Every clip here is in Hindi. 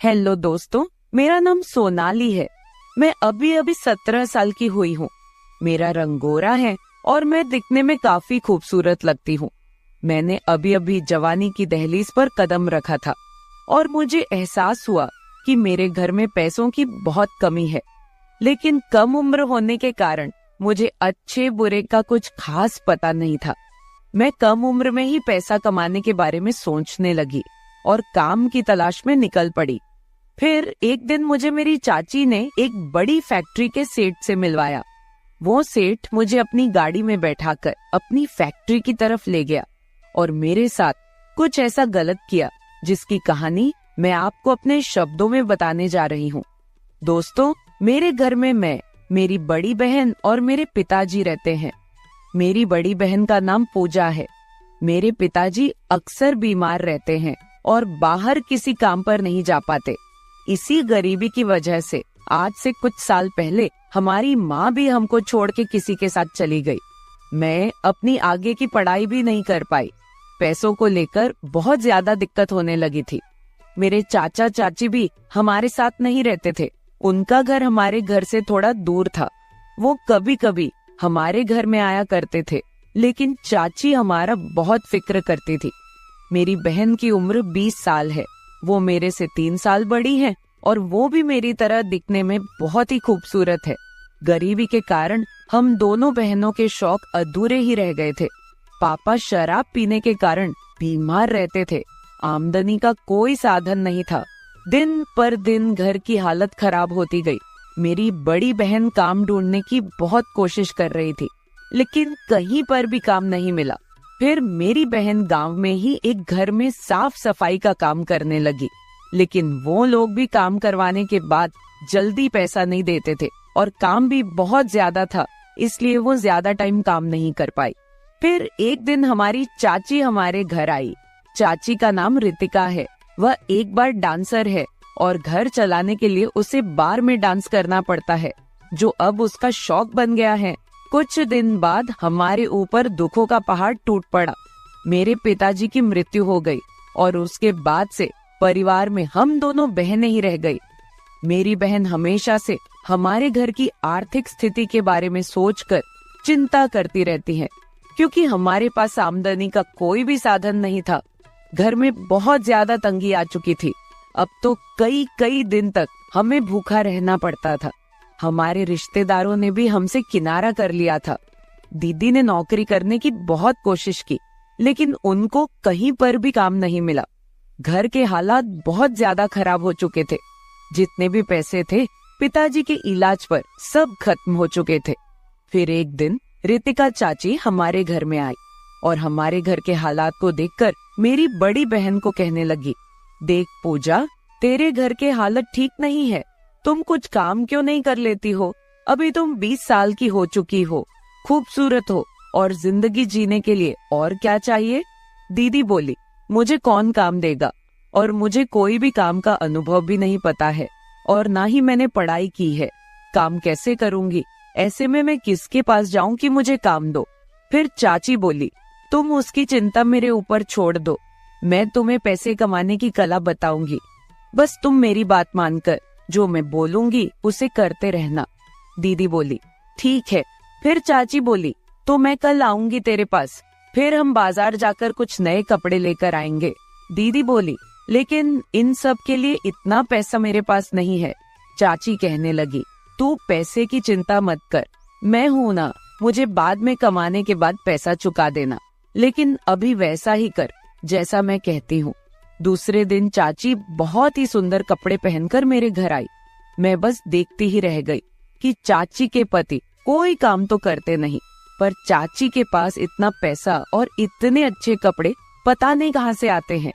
हेलो दोस्तों, मेरा नाम सोनाली है। मैं अभी अभी 17 साल की हुई हूँ। मेरा रंग गोरा है और मैं दिखने में काफी खूबसूरत लगती हूँ। मैंने अभी अभी जवानी की दहलीज पर कदम रखा था और मुझे एहसास हुआ कि मेरे घर में पैसों की बहुत कमी है। लेकिन कम उम्र होने के कारण मुझे अच्छे बुरे का कुछ खास पता नहीं था। मैं कम उम्र में ही पैसा कमाने के बारे में सोचने लगी और काम की तलाश में निकल पड़ी। फिर एक दिन मुझे मेरी चाची ने एक बड़ी फैक्ट्री के सेठ से मिलवाया। वो सेठ मुझे अपनी गाड़ी में बैठाकर अपनी फैक्ट्री की तरफ ले गया और मेरे साथ कुछ ऐसा गलत किया जिसकी कहानी मैं आपको अपने शब्दों में बताने जा रही हूँ। दोस्तों, मेरे घर में मैं, मेरी बड़ी बहन और मेरे पिताजी रहते हैं। मेरी बड़ी बहन का नाम पूजा है। मेरे पिताजी अक्सर बीमार रहते हैं और बाहर किसी काम पर नहीं जा पाते। इसी गरीबी की वजह से आज से कुछ साल पहले हमारी माँ भी हमको छोड़ के किसी के साथ चली गई। मैं अपनी आगे की पढ़ाई भी नहीं कर पाई। पैसों को लेकर बहुत ज्यादा दिक्कत होने लगी थी। मेरे चाचा चाची भी हमारे साथ नहीं रहते थे। उनका घर हमारे घर से थोड़ा दूर था। वो कभी कभी हमारे घर में आया करते थे, लेकिन चाची हमारा बहुत फिक्र करती थी। मेरी बहन की उम्र 20 साल है। वो मेरे से 3 साल बड़ी है और वो भी मेरी तरह दिखने में बहुत ही खूबसूरत है। गरीबी के कारण हम दोनों बहनों के शौक अधूरे ही रह गए थे। पापा शराब पीने के कारण बीमार रहते थे। आमदनी का कोई साधन नहीं था। दिन पर दिन घर की हालत खराब होती गई। मेरी बड़ी बहन काम ढूंढने की बहुत कोशिश कर रही थी, लेकिन कहीं पर भी काम नहीं मिला। फिर मेरी बहन गांव में ही एक घर में साफ सफाई का काम करने लगी, लेकिन वो लोग भी काम करवाने के बाद जल्दी पैसा नहीं देते थे और काम भी बहुत ज्यादा था, इसलिए वो ज्यादा टाइम काम नहीं कर पाई। फिर एक दिन हमारी चाची हमारे घर आई। चाची का नाम रितिका है। वह एक बार डांसर है और घर चलाने के लिए उसे बार में डांस करना पड़ता है, जो अब उसका शौक बन गया है। कुछ दिन बाद हमारे ऊपर दुखों का पहाड़ टूट पड़ा। मेरे पिताजी की मृत्यु हो गई और उसके बाद से परिवार में हम दोनों बहनें ही रह गई। मेरी बहन हमेशा से हमारे घर की आर्थिक स्थिति के बारे में सोचकर चिंता करती रहती है, क्योंकि हमारे पास आमदनी का कोई भी साधन नहीं था। घर में बहुत ज्यादा तंगी आ चुकी थी। अब तो कई कई दिन तक हमें भूखा रहना पड़ता था। हमारे रिश्तेदारों ने भी हमसे किनारा कर लिया था। दीदी ने नौकरी करने की बहुत कोशिश की, लेकिन उनको कहीं पर भी काम नहीं मिला। घर के हालात बहुत ज्यादा खराब हो चुके थे। जितने भी पैसे थे पिताजी के इलाज पर सब खत्म हो चुके थे। फिर एक दिन रितिका चाची हमारे घर में आई और हमारे घर के हालात को देखकर मेरी बड़ी बहन को कहने लगी, देख पूजा, तेरे घर के हालत ठीक नहीं है। तुम कुछ काम क्यों नहीं कर लेती हो? अभी तुम 20 साल की हो चुकी हो, खूबसूरत हो और जिंदगी जीने के लिए और क्या चाहिए? दीदी बोली, मुझे कौन काम देगा और मुझे कोई भी काम का अनुभव भी नहीं पता है और ना ही मैंने पढ़ाई की है। काम कैसे करूंगी? ऐसे में मैं किसके पास जाऊं कि मुझे काम दो? फिर चाची बोली, तुम उसकी चिंता मेरे ऊपर छोड़ दो। मैं तुम्हें पैसे कमाने की कला बताऊंगी। बस तुम मेरी बात मानकर जो मैं बोलूंगी उसे करते रहना। दीदी बोली, ठीक है। फिर चाची बोली, तो मैं कल आऊंगी तेरे पास, फिर हम बाजार जाकर कुछ नए कपड़े लेकर आएंगे। दीदी बोली, लेकिन इन सब के लिए इतना पैसा मेरे पास नहीं है। चाची कहने लगी, तू पैसे की चिंता मत कर, मैं हूं ना, मुझे बाद में कमाने के बाद पैसा चुका देना, लेकिन अभी वैसा ही कर जैसा मैं कहती हूँ। दूसरे दिन चाची बहुत ही सुंदर कपड़े पहनकर मेरे घर आई। मैं बस देखती ही रह गई कि चाची के पति कोई काम तो करते नहीं, पर चाची के पास इतना पैसा और इतने अच्छे कपड़े पता नहीं कहाँ से आते हैं।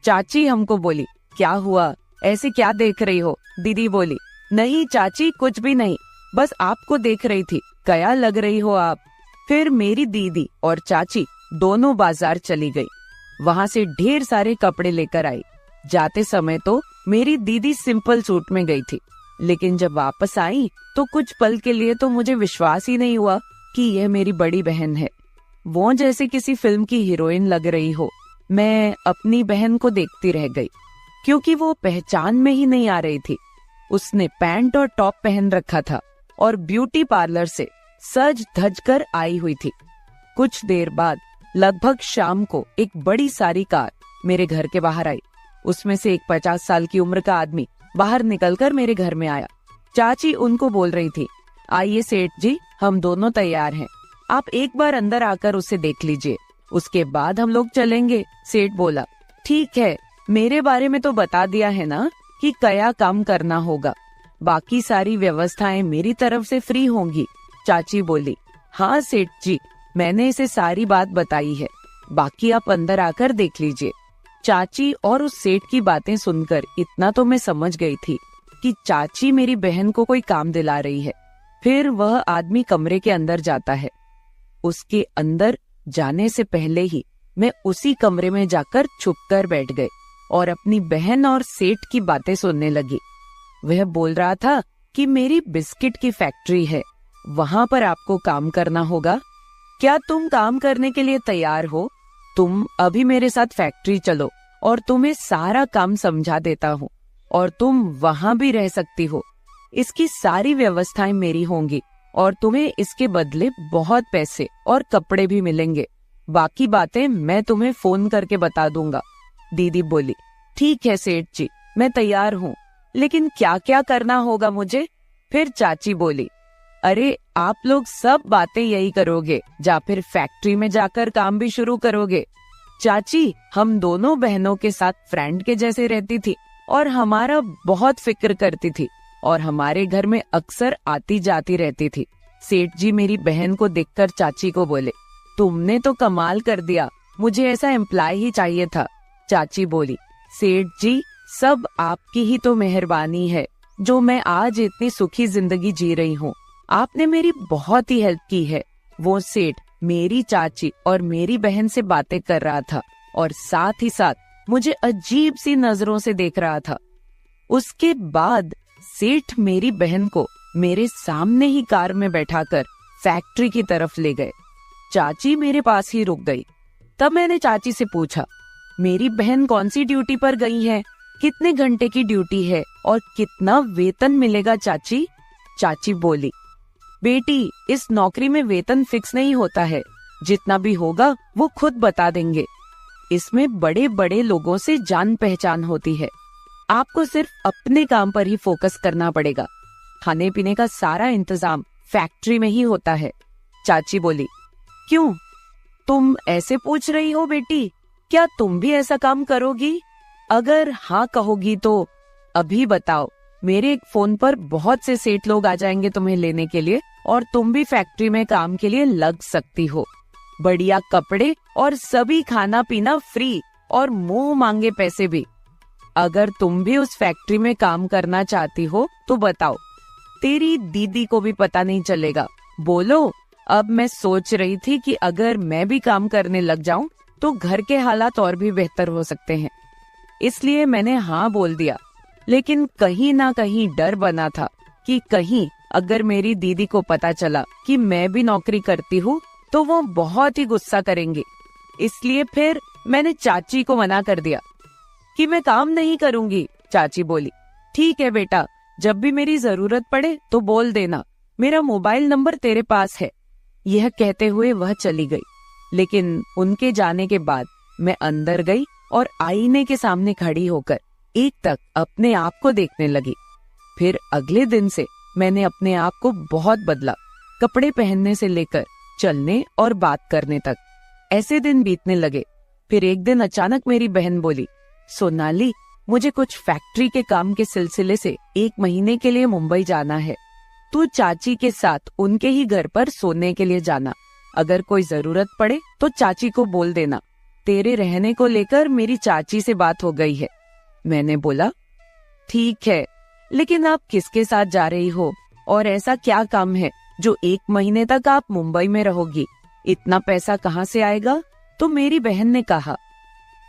चाची हमको बोली, क्या हुआ, ऐसे क्या देख रही हो? दीदी बोली, नहीं चाची, कुछ भी नहीं, बस आपको देख रही थी, क्या लग रही हो आप। फिर मेरी दीदी और चाची दोनों बाजार चली गई। वहाँ से ढेर सारे कपड़े लेकर आई। जाते समय तो मेरी दीदी सिंपल सूट में गई थी, लेकिन जब वापस आई तो कुछ पल के लिए तो मुझे विश्वास ही नहीं हुआ कि यह मेरी बड़ी बहन है। वो जैसे किसी फिल्म की हीरोइन लग रही हो। मैं अपनी बहन को देखती रह गई, क्योंकि वो पहचान में ही नहीं आ रही थी। उसने पैंट और टॉप पहन रखा था और ब्यूटी पार्लर से सज धज कर आई हुई थी। कुछ देर बाद लगभग शाम को एक बड़ी सारी कार मेरे घर के बाहर आई। उसमें से एक 50 साल की उम्र का आदमी बाहर निकलकर मेरे घर में आया। चाची उनको बोल रही थी, आइए सेठ जी, हम दोनों तैयार हैं, आप एक बार अंदर आकर उसे देख लीजिए, उसके बाद हम लोग चलेंगे। सेठ बोला, ठीक है, मेरे बारे में तो बता दिया है ना कि क्या काम करना होगा, बाकी सारी व्यवस्थाएं मेरी तरफ से फ्री होंगी। चाची बोली, हाँ सेठ जी, मैंने इसे सारी बात बताई है, बाकी आप अंदर आकर देख लीजिए। चाची और उस सेठ की बातें सुनकर इतना तो मैं समझ गई थी कि चाची मेरी बहन को कोई काम दिला रही है। फिर वह आदमी कमरे के अंदर जाता है। उसके अंदर जाने से पहले ही मैं उसी कमरे में जाकर छुपकर बैठ गई और अपनी बहन और सेठ की बातें सुनने लगी। वह बोल रहा था कि मेरी बिस्किट की फैक्ट्री है, वहां पर आपको काम करना होगा। क्या तुम काम करने के लिए तैयार हो? तुम अभी मेरे साथ फैक्ट्री चलो और तुम्हें सारा काम समझा देता हूँ और तुम वहां भी रह सकती हो। इसकी सारी व्यवस्थाएं मेरी होंगी और तुम्हें इसके बदले बहुत पैसे और कपड़े भी मिलेंगे। बाकी बातें मैं तुम्हें फोन करके बता दूंगा। दीदी बोली, ठीक है सेठ जी, मैं तैयार हूँ, लेकिन क्या क्या करना होगा मुझे? फिर चाची बोली, अरे आप लोग सब बातें यही करोगे या फिर फैक्ट्री में जाकर काम भी शुरू करोगे? चाची हम दोनों बहनों के साथ फ्रेंड के जैसे रहती थी और हमारा बहुत फिक्र करती थी और हमारे घर में अक्सर आती जाती रहती थी। सेठ जी मेरी बहन को देखकर चाची को बोले, तुमने तो कमाल कर दिया, मुझे ऐसा एम्प्लॉय ही चाहिए था। चाची बोली, सेठ जी सब आपकी ही तो मेहरबानी है जो मैं आज इतनी सुखी जिंदगी जी रही हूँ। आपने मेरी बहुत ही हेल्प की है। वो सेठ मेरी चाची और मेरी बहन से बातें कर रहा था और साथ ही साथ मुझे अजीब सी नजरों से देख रहा था। उसके बाद सेठ मेरी बहन को मेरे सामने ही कार में बैठाकर फैक्ट्री की तरफ ले गए। चाची मेरे पास ही रुक गई। तब मैंने चाची से पूछा, मेरी बहन कौन सी ड्यूटी पर गई है, कितने घंटे की ड्यूटी है और कितना वेतन मिलेगा चाची? चाची बोली, बेटी इस नौकरी में वेतन फिक्स नहीं होता है, जितना भी होगा वो खुद बता देंगे। इसमें बड़े बड़े लोगों से जान पहचान होती है, आपको सिर्फ अपने काम पर ही फोकस करना पड़ेगा। खाने पीने का सारा इंतजाम फैक्ट्री में ही होता है। चाची बोली, क्यों तुम ऐसे पूछ रही हो बेटी, क्या तुम भी ऐसा काम करोगी? अगर हाँ कहोगी तो अभी बताओ, मेरे एक फोन पर बहुत से सेठ लोग आ जाएंगे तुम्हें लेने के लिए और तुम भी फैक्ट्री में काम के लिए लग सकती हो। बढ़िया कपड़े और सभी खाना पीना फ्री और मुंह मांगे पैसे भी। अगर तुम भी उस फैक्ट्री में काम करना चाहती हो तो बताओ, तेरी दीदी को भी पता नहीं चलेगा। बोलो। अब मैं सोच रही थी कि अगर मैं भी काम करने लग जाऊं तो घर के हालात और भी बेहतर हो सकते हैं, इसलिए मैंने हाँ बोल दिया। लेकिन कहीं ना कहीं डर बना था कि कहीं अगर मेरी दीदी को पता चला कि मैं भी नौकरी करती हूँ तो वो बहुत ही गुस्सा करेंगी। इसलिए फिर मैंने चाची को मना कर दिया कि मैं काम नहीं करूंगी। चाची बोली, ठीक है बेटा, जब भी मेरी जरूरत पड़े तो बोल देना, मेरा मोबाइल नंबर तेरे पास है। यह कहते हुए वह चली गई। लेकिन उनके जाने के बाद मैं अंदर गई और आईने के सामने खड़ी होकर एक तक अपने आप को देखने लगी। फिर अगले दिन से मैंने अपने आप को बहुत बदला, कपड़े पहनने से लेकर चलने और बात करने तक। ऐसे दिन बीतने लगे। फिर एक दिन अचानक मेरी बहन बोली, सोनाली, मुझे कुछ फैक्ट्री के काम के सिलसिले से 1 महीने के लिए मुंबई जाना है। तू चाची के साथ उनके ही घर पर सोने के लिए जाना। अगर कोई जरूरत पड़े तो चाची को बोल देना। तेरे रहने को लेकर मेरी चाची से बात हो गई है। मैंने बोला, ठीक है, लेकिन आप किसके साथ जा रही हो और ऐसा क्या काम है जो 1 महीने तक आप मुंबई में रहोगी? इतना पैसा कहाँ से आएगा? तो मेरी बहन ने कहा,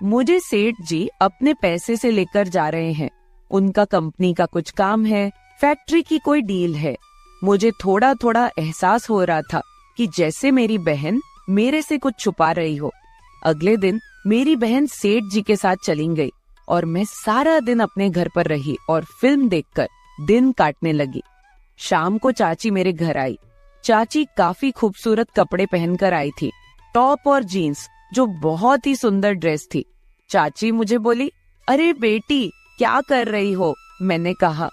मुझे सेठ जी अपने पैसे से लेकर जा रहे हैं। उनका कंपनी का कुछ काम है, फैक्ट्री की कोई डील है। मुझे थोड़ा थोड़ा एहसास हो रहा था कि जैसे मेरी बहन मेरे से कुछ छुपा रही हो। अगले दिन मेरी बहन सेठ जी के साथ चली गई और मैं सारा दिन अपने घर पर रही और फिल्म देखकर दिन काटने लगी। शाम को चाची मेरे घर आई। चाची काफी खूबसूरत कपड़े पहनकर आई थी, टॉप और जीन्स, जो बहुत ही सुंदर ड्रेस थी। चाची मुझे बोली, अरे बेटी क्या कर रही हो? मैंने कहा,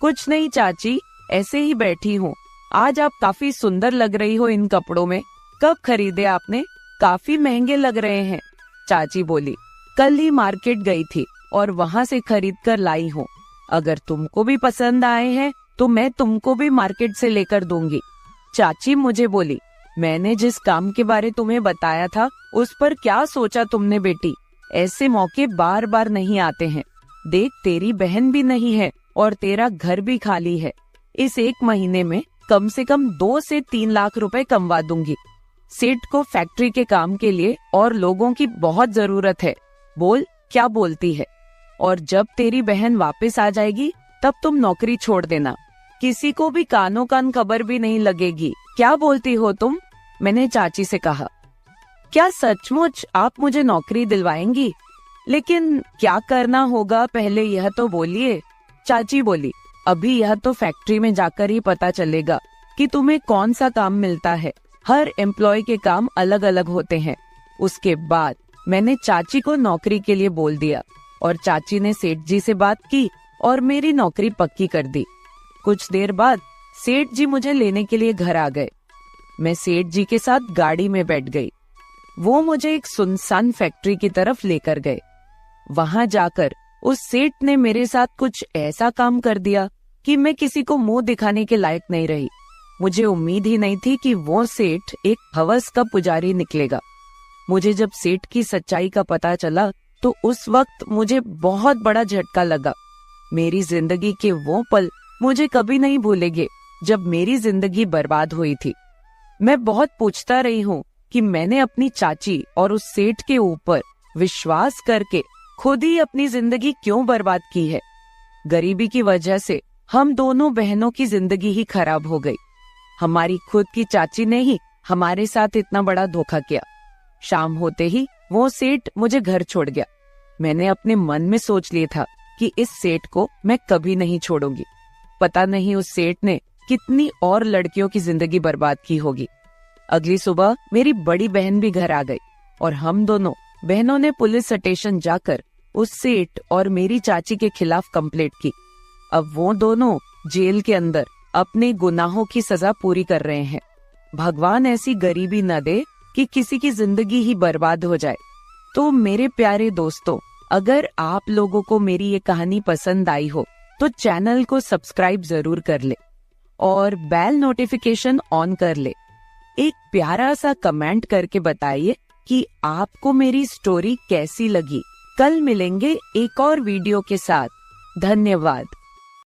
कुछ नहीं चाची, ऐसे ही बैठी हूँ। आज आप काफी सुंदर लग रही हो इन कपड़ों में। कब खरीदे आपने? काफी महंगे लग रहे हैं। चाची बोली, कल ही मार्केट गई थी और वहाँ से खरीद कर लाई हूँ। अगर तुमको भी पसंद आए हैं तो मैं तुमको भी मार्केट से लेकर दूंगी। चाची मुझे बोली, मैंने जिस काम के बारे तुम्हें बताया था उस पर क्या सोचा तुमने बेटी? ऐसे मौके बार बार नहीं आते हैं। देख, तेरी बहन भी नहीं है और तेरा घर भी खाली है। इस 1 महीने में कम से कम 2 से 3 लाख रुपए कमवा दूंगी। सेठ को फैक्ट्री के काम के लिए और लोगों की बहुत जरूरत है। बोल, क्या बोलती है? और जब तेरी बहन वापस आ जाएगी तब तुम नौकरी छोड़ देना। किसी को भी कानों कान खबर भी नहीं लगेगी। क्या बोलती हो तुम? मैंने चाची से कहा। क्या सचमुच आप मुझे नौकरी दिलवाएंगी? लेकिन क्या करना होगा पहले यह तो बोलिए। चाची बोली, अभी यह तो फैक्ट्री में जाकर ही पता चलेगा कि तुम्हें कौन सा काम मिलता है। हर एम्प्लॉय के काम अलग अलग होते हैं। उसके बाद मैंने चाची को नौकरी के लिए बोल दिया और चाची ने सेठ जी से बात की और मेरी नौकरी पक्की कर दी। कुछ देर बाद सेठ जी मुझे लेने के लिए घर आ गए। मैं सेठ जी के साथ गाड़ी में बैठ गई। वो मुझे एक सुनसान फैक्ट्री की तरफ लेकर गए। वहां जाकर उस सेठ ने मेरे साथ कुछ ऐसा काम कर दिया कि मैं किसी को मुंह दिखाने के लायक नहीं रही। मुझे उम्मीद ही नहीं थी कि वो सेठ एक हवस का पुजारी निकलेगा। मुझे जब सेठ की सच्चाई का पता चला तो उस वक्त मुझे बहुत बड़ा झटका लगा। मेरी जिंदगी के वो पल मुझे कभी नहीं भूलेंगे जब मेरी जिंदगी बर्बाद हुई थी। मैं बहुत पूछता रही हूँ कि मैंने अपनी चाची और उस सेठ के ऊपर विश्वास करके खुद ही अपनी जिंदगी क्यों बर्बाद की है। गरीबी की वजह से हम दोनों बहनों की जिंदगी ही खराब हो गई। हमारी खुद की चाची ने ही हमारे साथ इतना बड़ा धोखा किया। शाम होते ही वो सेठ मुझे घर छोड़ गया। मैंने अपने मन में सोच लिया था कि इस सेठ को मैं कभी नहीं छोड़ूंगी। पता नहीं उस सेठ ने कितनी और लड़कियों की जिंदगी बर्बाद की होगी। अगली सुबह मेरी बड़ी बहन भी घर आ गई और हम दोनों बहनों ने पुलिस स्टेशन जाकर उस सेठ और मेरी चाची के खिलाफ कंप्लेंट की। अब वो दोनों जेल के अंदर अपने गुनाहों की सजा पूरी कर रहे हैं। भगवान ऐसी गरीबी न दे कि किसी की जिंदगी ही बर्बाद हो जाए। तो मेरे प्यारे दोस्तों, अगर आप लोगों को मेरी ये कहानी पसंद आई हो तो चैनल को सब्सक्राइब जरूर कर ले और बेल नोटिफिकेशन ऑन कर ले। एक प्यारा सा कमेंट करके बताइए कि आपको मेरी स्टोरी कैसी लगी। कल मिलेंगे एक और वीडियो के साथ। धन्यवाद।